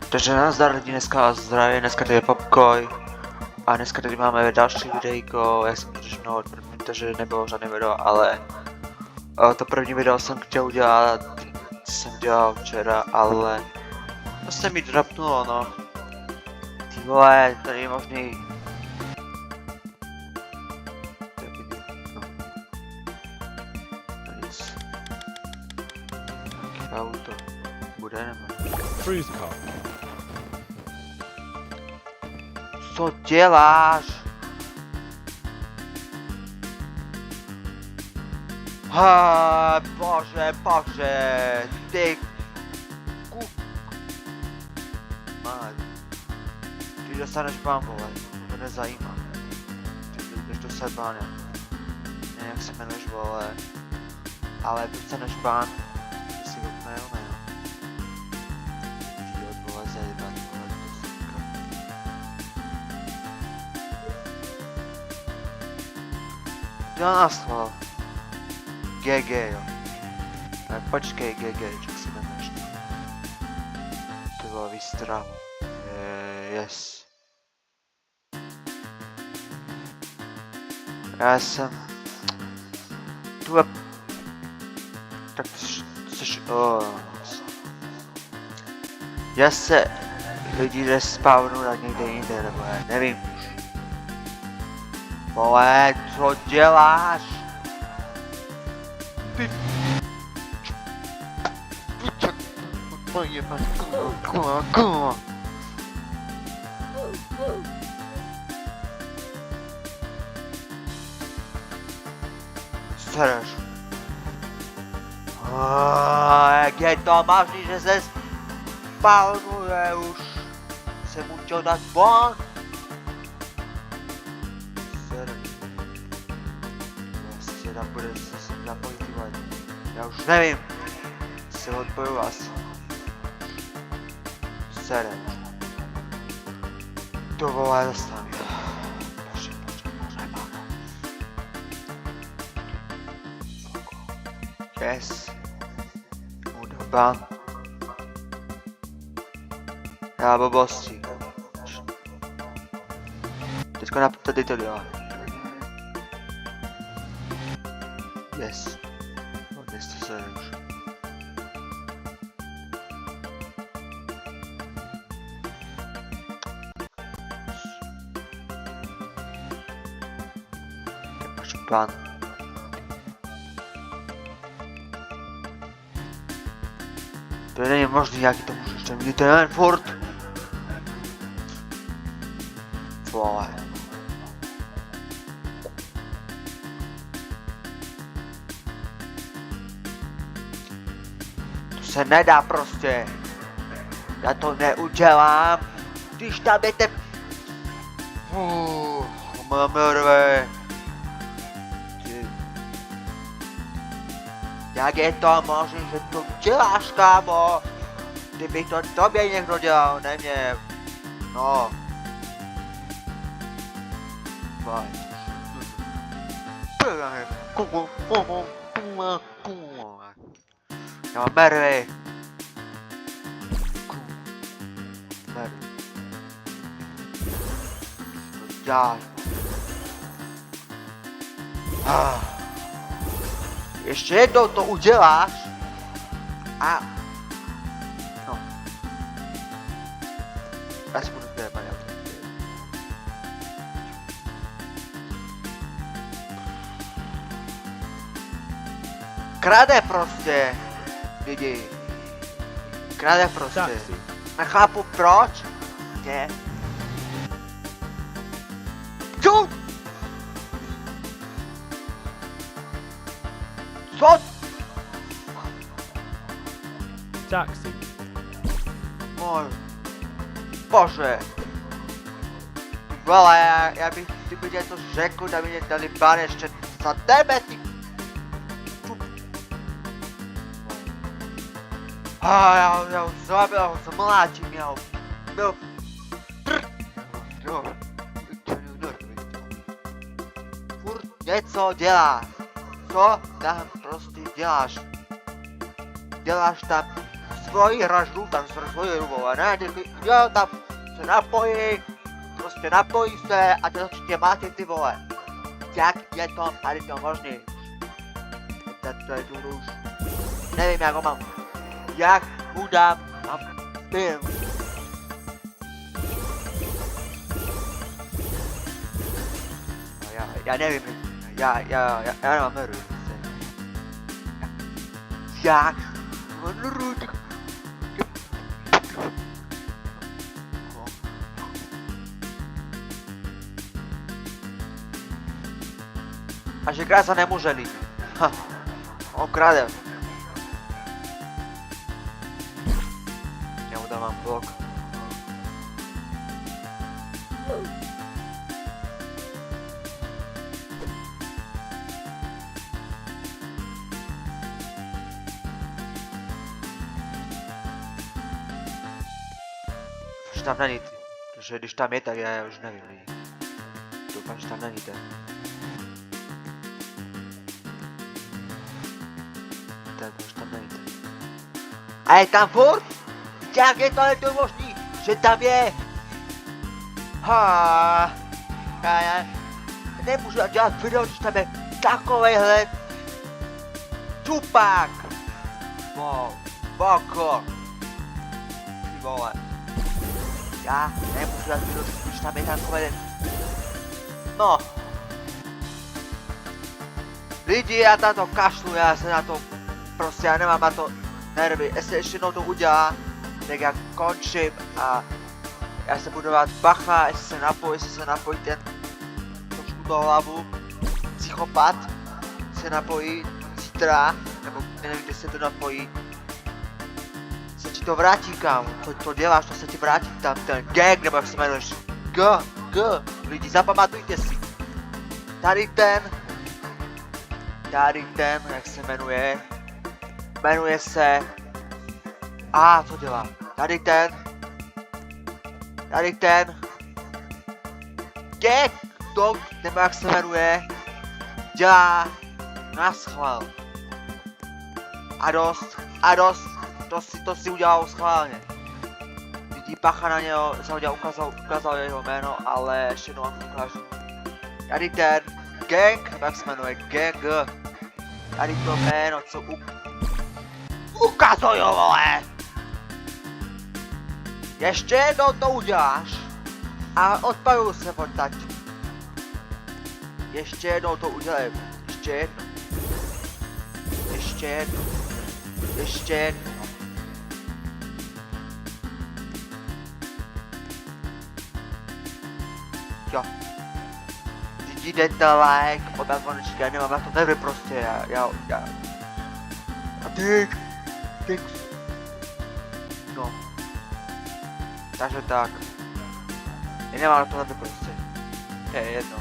Takže nazdar lidi, dneska zdravím, dneska tady je Popkoj a dneska tady máme další videjko. Já jsem totiž mnoho odmítl, že nebylo žádné video, ale to první video jsem chtěl udělat, jsem dělal včera, ale to se mi drapnulo, no. Ty vole, tady je možný. No. To nic. Taky auto bude nebo? Cruise car. Co děláš? Bože, ty kuk. Ty dostaneš bán, vole, to nezajímá. Ty jdeš do Sebáně. Nevím, jak se jmenuješ, vole. Ale dostaneš bán, ty si úplně ne. Ty od vole zajebat, vole, to suka. Dělá nás chval. GG, jo. Ale počkej, GG, jak se jmenuješ? To bylo výstrahu. Yes. Já jsem... Tu tak což... Já se lidi respawnu na někde jinde, nebo já nevím už. Vole, co děláš? Ty... Kurva. Sereš. Jak je to možný, že se spawnuje už? Jsem mu chtěl dát von? Sereš. Vlastně tam bude se napojit, ty vole. Já už nevím. Si odpoju vás. Sereš. To vole zastaví. Bože. Yes. Udobám. Já blbosti. Teďko tady to dělá. Yes. Odnes to se už. Plán. To není možný, jaký to můžeš tam vidět ten furt. Vole. To se nedá prostě. Já to neudělám. Když tam jdete... Mamrve. Jak je to možné, že to děláš, kámo? Kdyby to tobě někdo dělal, ne mě. No. Já mám mervy. Mervy. Co děláš? Ještě jednou to uděláš a... No. Já si budu zběrat, já budu zběrat. Krade prostě, lidi. Krade prostě. Nechápu proč. Ne. Co? Co? Taxi. Můj bože. Vole, já bych kdyby něco řekl, aby mě dali bán ještě za tebe, ty... Já ho zabil, já ho zamlátím, já ho... Byl... Furt něco děláš. Co tam prostě děláš? Děláš tam svoji hraždu, tak svoji rubové, ne? Jo, tam se napojí, prostě napojí se a teď určitě máte ty vole. Jak je to tady to možný? To je tu už. Nevím, jak ho mám. Jak mu dám film. Já nevím, já nemám hru. Jak? A že krása nemůže líp. Ha. On krade. Já mu dávám blok. Že tam není ty. Protože když tam je, tak já už nevím lidi. Doufám, že tam není ten. Tak už tam není ten. A je tam furt? Jak je to možný, že tam je? Já nemůžu dělat video, když tam je takovejhle čupák. Wow, boko. Ty vole. Já nemůžu dělat video, když tam je takovej. No. Lidi, já na to kašlu, já se na to prostě, já nemám na to nervy. Jestli ještě jednou to udělá, tak já končím a já se budu dát bacha, jestli se napojí ten trošku do hlavu, psychopat, se napojí zítra, nebo nevím, kde se to napojí, se ti to vrátí, kámo, co to děláš, to se ti vrátí tam ten gang, nebo jak se jmenuješ, lidi, zapamatujte si, tady ten, jak se jmenuje se, co dělá, tady ten, gang, dog, nebo jak se jmenuje, dělá naschvál. A dost, to si udělal schválně. Lidi, pacha na něho, jsem ho ukázal jeho jméno, ale ještě jednou vám ukážu. Tady ten gang, jak se jmenuje, gang, tady to jméno, co ukazuju, vole! Ještě jednou to uděláš a odpadu se odtať. Ještě jednou to udělej, ještě jedno. Jo. Lidi, dejte like, podám zvonečky, já nemám na to nervy prostě, já. A ty. No. Takže tak. Já nemám na to nervy prostě. Je jedno.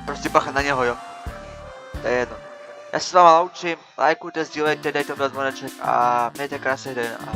Prostě bacha na něho, jo. To je jedno. Já se s váma loučím, lajkujte, sdílejte, dejte zvoneček a mějte krásný den a